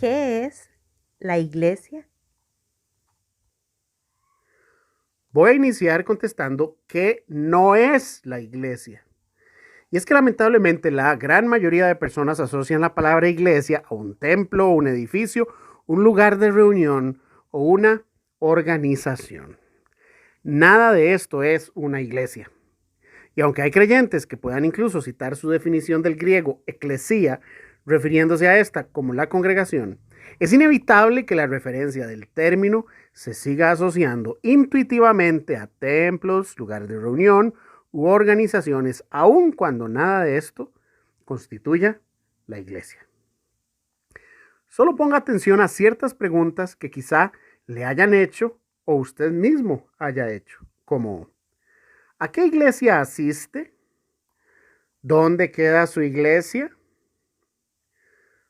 ¿Qué es la iglesia? Voy a iniciar contestando qué no es la iglesia. Y es que lamentablemente la gran mayoría de personas asocian la palabra iglesia a un templo, un edificio, un lugar de reunión o una organización. Nada de esto es una iglesia. Y aunque hay creyentes que puedan incluso citar su definición del griego eclesía, refiriéndose a esta como la congregación, es inevitable que la referencia del término se siga asociando intuitivamente a templos, lugares de reunión u organizaciones, aun cuando nada de esto constituya la iglesia. Solo ponga atención a ciertas preguntas que quizá le hayan hecho o usted mismo haya hecho, como ¿a qué iglesia asiste? ¿Dónde queda su iglesia?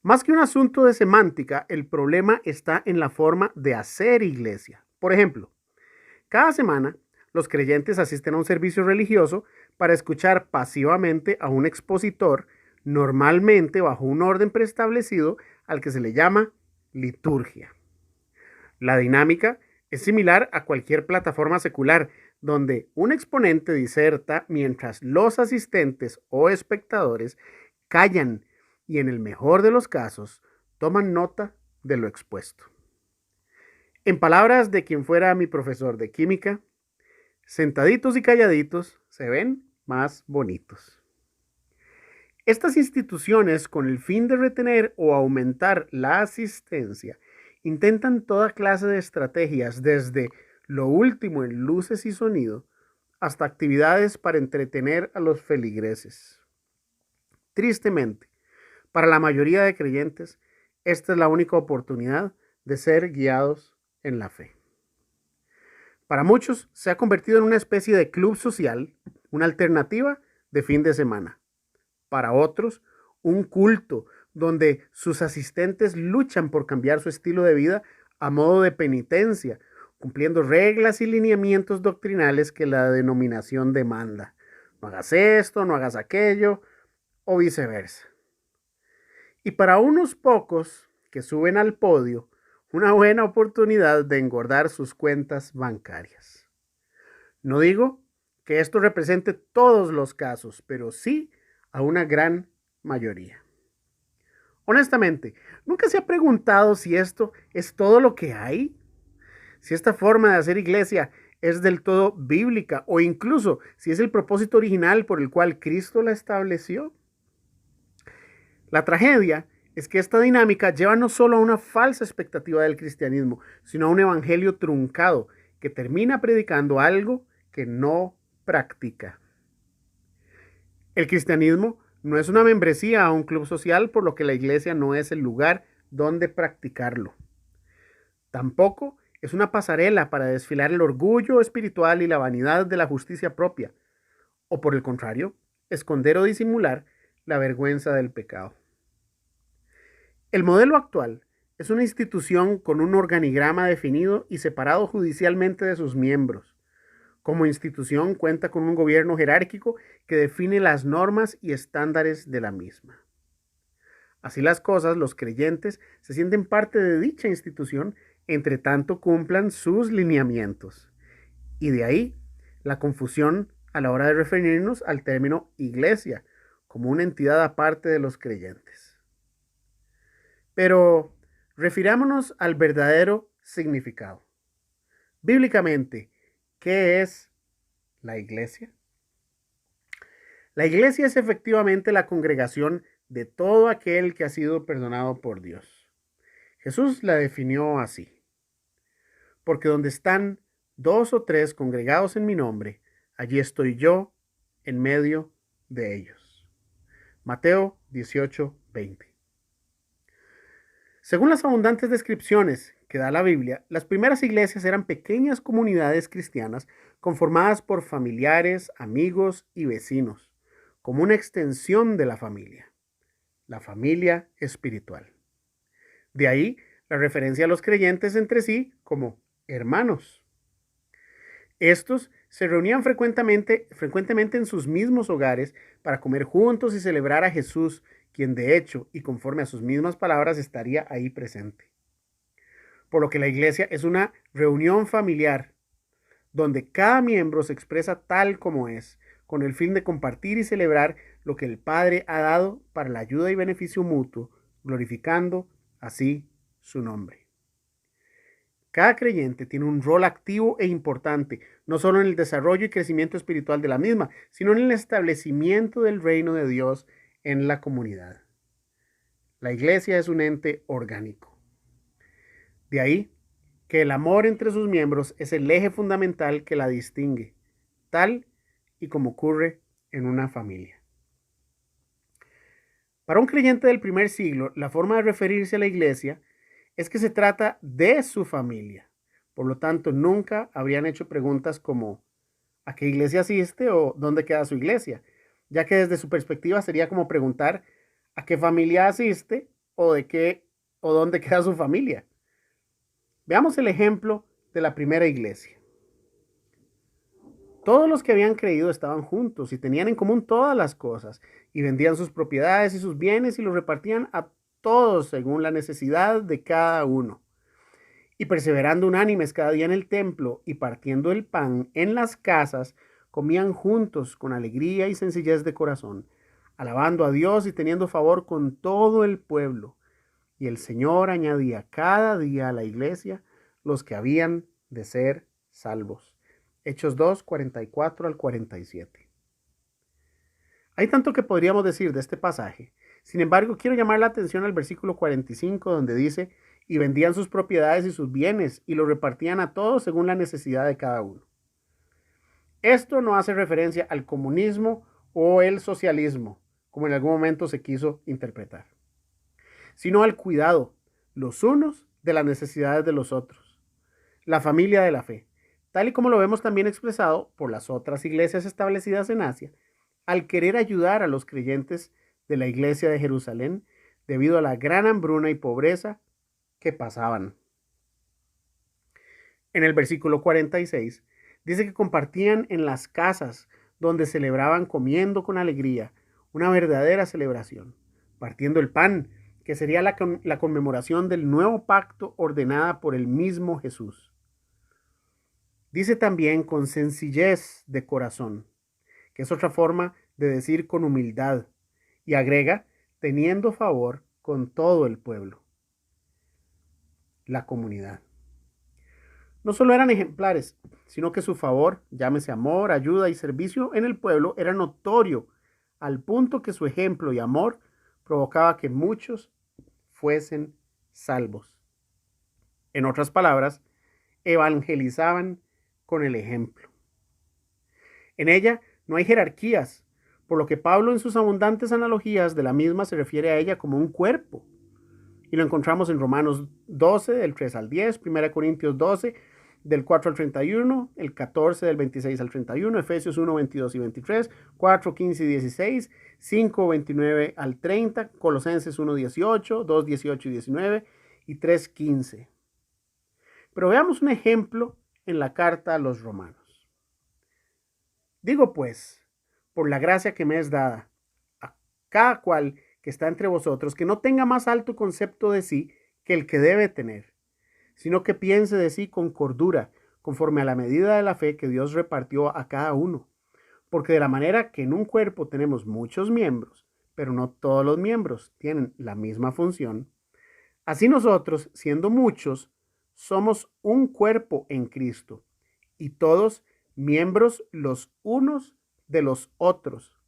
Más que un asunto de semántica, el problema está en la forma de hacer iglesia. Por ejemplo, cada semana los creyentes asisten a un servicio religioso para escuchar pasivamente a un expositor, normalmente bajo un orden preestablecido al que se le llama liturgia. La dinámica es similar a cualquier plataforma secular, donde un exponente diserta mientras los asistentes o espectadores callan y en el mejor de los casos toman nota de lo expuesto. En palabras de quien fuera mi profesor de química, sentaditos y calladitos se ven más bonitos. Estas instituciones, con el fin de retener o aumentar la asistencia, intentan toda clase de estrategias, desde lo último en luces y sonido hasta actividades para entretener a los feligreses. Tristemente, para la mayoría de creyentes, esta es la única oportunidad de ser guiados en la fe. Para muchos se ha convertido en una especie de club social, una alternativa de fin de semana. Para otros, un culto donde sus asistentes luchan por cambiar su estilo de vida a modo de penitencia, cumpliendo reglas y lineamientos doctrinales que la denominación demanda. No hagas esto, no hagas aquello, o viceversa. Y para unos pocos que suben al podio, una buena oportunidad de engordar sus cuentas bancarias. No digo que esto represente todos los casos, pero sí a una gran mayoría. Honestamente, ¿nunca se ha preguntado si esto es todo lo que hay? Si esta forma de hacer iglesia es del todo bíblica o incluso si es el propósito original por el cual Cristo la estableció. La tragedia es que esta dinámica lleva no solo a una falsa expectativa del cristianismo, sino a un evangelio truncado que termina predicando algo que no practica. El cristianismo no es una membresía a un club social, por lo que la iglesia no es el lugar donde practicarlo. Tampoco es una pasarela para desfilar el orgullo espiritual y la vanidad de la justicia propia, o por el contrario, esconder o disimular la vergüenza del pecado. El modelo actual es una institución con un organigrama definido y separado judicialmente de sus miembros. Como institución cuenta con un gobierno jerárquico que define las normas y estándares de la misma. Así las cosas, los creyentes se sienten parte de dicha institución entre tanto cumplan sus lineamientos. Y de ahí la confusión a la hora de referirnos al término iglesia como una entidad aparte de los creyentes. Pero refirámonos al verdadero significado. Bíblicamente, ¿qué es la iglesia? La iglesia es efectivamente la congregación de todo aquel que ha sido perdonado por Dios. Jesús la definió así: porque donde están dos o tres congregados en mi nombre, allí estoy yo en medio de ellos. Mateo 18:20. Según las abundantes descripciones que da la Biblia, las primeras iglesias eran pequeñas comunidades cristianas conformadas por familiares, amigos y vecinos, como una extensión de la familia espiritual. De ahí la referencia a los creyentes entre sí como hermanos. Estos se reunían frecuentemente en sus mismos hogares para comer juntos y celebrar a Jesús, quien de hecho y conforme a sus mismas palabras estaría ahí presente. Por lo que la iglesia es una reunión familiar donde cada miembro se expresa tal como es, con el fin de compartir y celebrar lo que el Padre ha dado para la ayuda y beneficio mutuo, glorificando así su nombre. Cada creyente tiene un rol activo e importante, no solo en el desarrollo y crecimiento espiritual de la misma, sino en el establecimiento del reino de Dios en la comunidad. La iglesia es un ente orgánico. De ahí que el amor entre sus miembros es el eje fundamental que la distingue, tal y como ocurre en una familia. Para un creyente del primer siglo, la forma de referirse a la iglesia es que se trata de su familia. Por lo tanto, nunca habrían hecho preguntas como ¿a qué iglesia asiste o dónde queda su iglesia? Ya que desde su perspectiva sería como preguntar ¿a qué familia asiste o de qué o dónde queda su familia? Veamos el ejemplo de la primera iglesia. Todos los que habían creído estaban juntos y tenían en común todas las cosas, y vendían sus propiedades y sus bienes y los repartían a todos según la necesidad de cada uno. Y perseverando unánimes cada día en el templo y partiendo el pan en las casas, comían juntos con alegría y sencillez de corazón, alabando a Dios y teniendo favor con todo el pueblo. Y el Señor añadía cada día a la iglesia los que habían de ser salvos. Hechos 2, 44 al 47. Hay tanto que podríamos decir de este pasaje. Sin embargo, quiero llamar la atención al versículo 45, donde dice, y vendían sus propiedades y sus bienes, y los repartían a todos según la necesidad de cada uno. Esto no hace referencia al comunismo o el socialismo, como en algún momento se quiso interpretar, sino al cuidado, los unos de las necesidades de los otros, la familia de la fe, tal y como lo vemos también expresado por las otras iglesias establecidas en Asia, al querer ayudar a los creyentes de la iglesia de Jerusalén debido a la gran hambruna y pobreza que pasaban. En el versículo 46 dice que compartían en las casas donde celebraban comiendo con alegría, una verdadera celebración, partiendo el pan, que sería la conmemoración del nuevo pacto ordenada por el mismo Jesús. Dice también con sencillez de corazón, que es otra forma de decir con humildad, y agrega, teniendo favor con todo el pueblo, la comunidad. No solo eran ejemplares, sino que su favor, llámese amor, ayuda y servicio en el pueblo, era notorio, al punto que su ejemplo y amor provocaba que muchos fuesen salvos. En otras palabras, evangelizaban con el ejemplo. En ella no hay jerarquías, por lo que Pablo en sus abundantes analogías de la misma se refiere a ella como un cuerpo. Y lo encontramos en Romanos 12, del 3 al 10, 1 Corintios 12, del 4 al 31, el 14, del 26 al 31, Efesios 1, 22 y 23, 4, 15 y 16, 5, 29 al 30, Colosenses 1, 18, 2, 18 y 19 y 3, 15. Pero veamos un ejemplo en la carta a los romanos. Digo pues, por la gracia que me es dada, a cada cual que está entre vosotros, que no tenga más alto concepto de sí que el que debe tener, sino que piense de sí con cordura, conforme a la medida de la fe que Dios repartió a cada uno. Porque de la manera que en un cuerpo tenemos muchos miembros, pero no todos los miembros tienen la misma función, así nosotros, siendo muchos, somos un cuerpo en Cristo, y todos miembros los unos de los otros.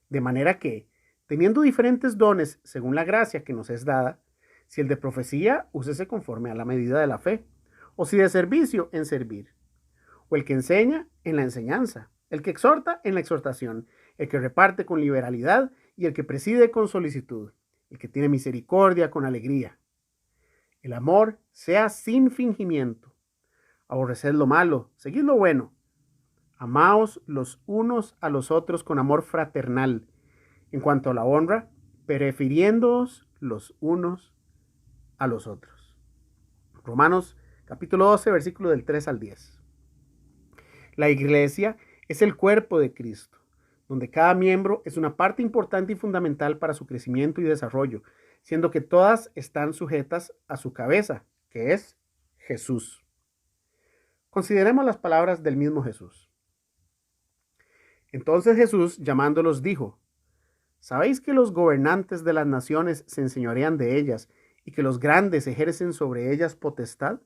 De manera que, teniendo diferentes dones según la gracia que nos es dada, si el de profecía, úsese conforme a la medida de la fe, o si de servicio, en servir, o el que enseña, en la enseñanza, el que exhorta, en la exhortación, el que reparte con liberalidad y el que preside con solicitud, el que tiene misericordia con alegría. El amor sea sin fingimiento. Aborreced lo malo, seguid lo bueno. Amaos los unos a los otros con amor fraternal. En cuanto a la honra, prefiriéndoos los unos a los otros. Romanos capítulo 12, versículo del 3 al 10. La iglesia es el cuerpo de Cristo. donde cada miembro es una parte importante y fundamental para su crecimiento y desarrollo, siendo que todas están sujetas a su cabeza, que es Jesús. Consideremos las palabras del mismo Jesús. Entonces Jesús, llamándolos, dijo: ¿Sabéis que los gobernantes de las naciones se enseñorean de ellas y que los grandes ejercen sobre ellas potestad?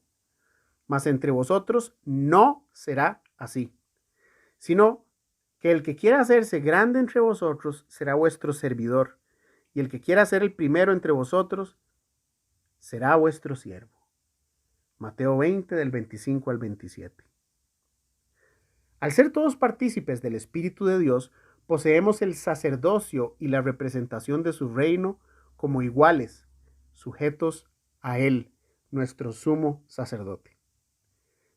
Mas entre vosotros no será así, sino que el que quiera hacerse grande entre vosotros será vuestro servidor, y el que quiera ser el primero entre vosotros será vuestro siervo. Mateo 20, del 25 al 27. Al ser todos partícipes del Espíritu de Dios, poseemos el sacerdocio y la representación de su reino como iguales, sujetos a Él, nuestro sumo sacerdote.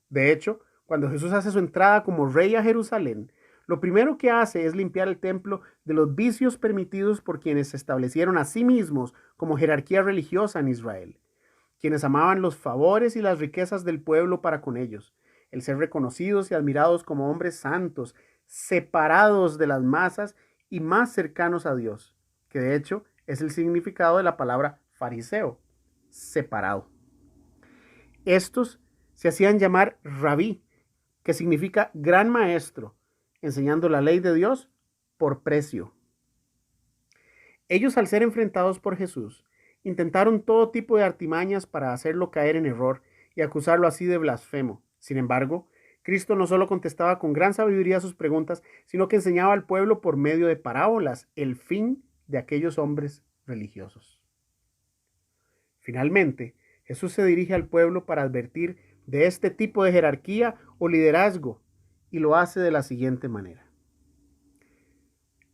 De hecho, cuando Jesús hace su entrada como rey a Jerusalén, lo primero que hace es limpiar el templo de los vicios permitidos por quienes se establecieron a sí mismos como jerarquía religiosa en Israel, quienes amaban los favores y las riquezas del pueblo para con ellos, el ser reconocidos y admirados como hombres santos, separados de las masas y más cercanos a Dios, que de hecho es el significado de la palabra fariseo, separado. Estos se hacían llamar rabí, que significa gran maestro, enseñando la ley de Dios por precio. Ellos, al ser enfrentados por Jesús, intentaron todo tipo de artimañas para hacerlo caer en error y acusarlo así de blasfemo. Sin embargo, Cristo no solo contestaba con gran sabiduría sus preguntas, sino que enseñaba al pueblo por medio de parábolas el fin de aquellos hombres religiosos. Finalmente, Jesús se dirige al pueblo para advertir de este tipo de jerarquía o liderazgo, y lo hace de la siguiente manera.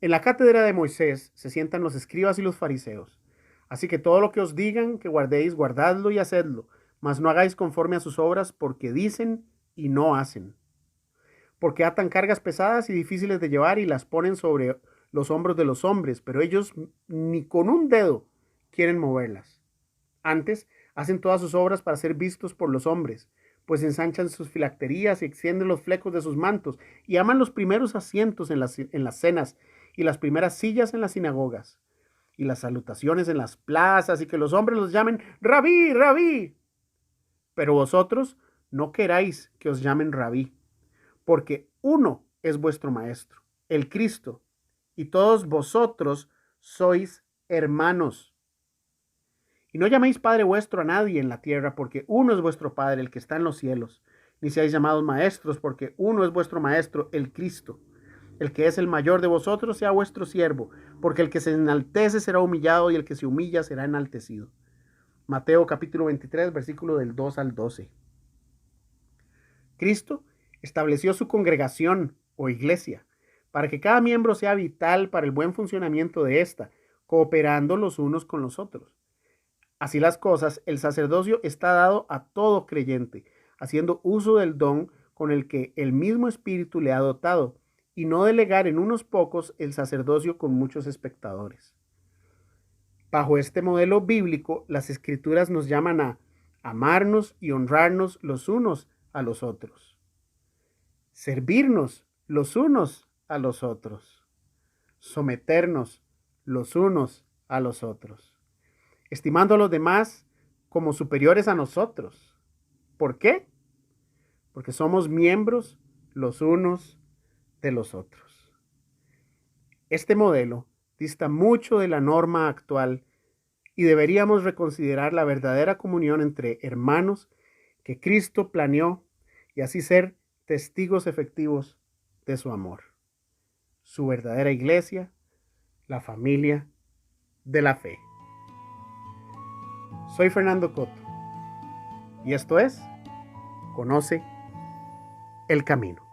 En la cátedra de Moisés se sientan los escribas y los fariseos. Así que todo lo que os digan que guardéis, guardadlo y hacedlo, mas no hagáis conforme a sus obras, porque dicen y no hacen. Porque atan cargas pesadas y difíciles de llevar y las ponen sobre los hombros de los hombres, pero ellos ni con un dedo quieren moverlas. Antes, hacen todas sus obras para ser vistos por los hombres, pues ensanchan sus filacterías y extienden los flecos de sus mantos, y aman los primeros asientos en las cenas, y las primeras sillas en las sinagogas, y las salutaciones en las plazas, y que los hombres los llamen Rabí, Rabí. Pero vosotros no queráis que os llamen Rabí, porque uno es vuestro maestro, el Cristo, y todos vosotros sois hermanos. Y no llaméis Padre vuestro a nadie en la tierra, porque uno es vuestro Padre, el que está en los cielos. Ni seáis llamados maestros, porque uno es vuestro Maestro, el Cristo. El que es el mayor de vosotros sea vuestro siervo, porque el que se enaltece será humillado y el que se humilla será enaltecido. Mateo capítulo 23, versículo del 2 al 12. Cristo estableció su congregación o iglesia para que cada miembro sea vital para el buen funcionamiento de ésta, cooperando los unos con los otros. Así las cosas, el sacerdocio está dado a todo creyente, haciendo uso del don con el que el mismo Espíritu le ha dotado, y no delegar en unos pocos el sacerdocio con muchos espectadores. Bajo este modelo bíblico, las Escrituras nos llaman a amarnos y honrarnos los unos a los otros, servirnos los unos a los otros, someternos los unos a los otros, estimando a los demás como superiores a nosotros. ¿Por qué? Porque somos miembros los unos de los otros. Este modelo dista mucho de la norma actual y deberíamos reconsiderar la verdadera comunión entre hermanos que Cristo planeó y así ser testigos efectivos de su amor. Su verdadera iglesia, la familia de la fe. Soy Fernando Coto y esto es Conoce el Camino.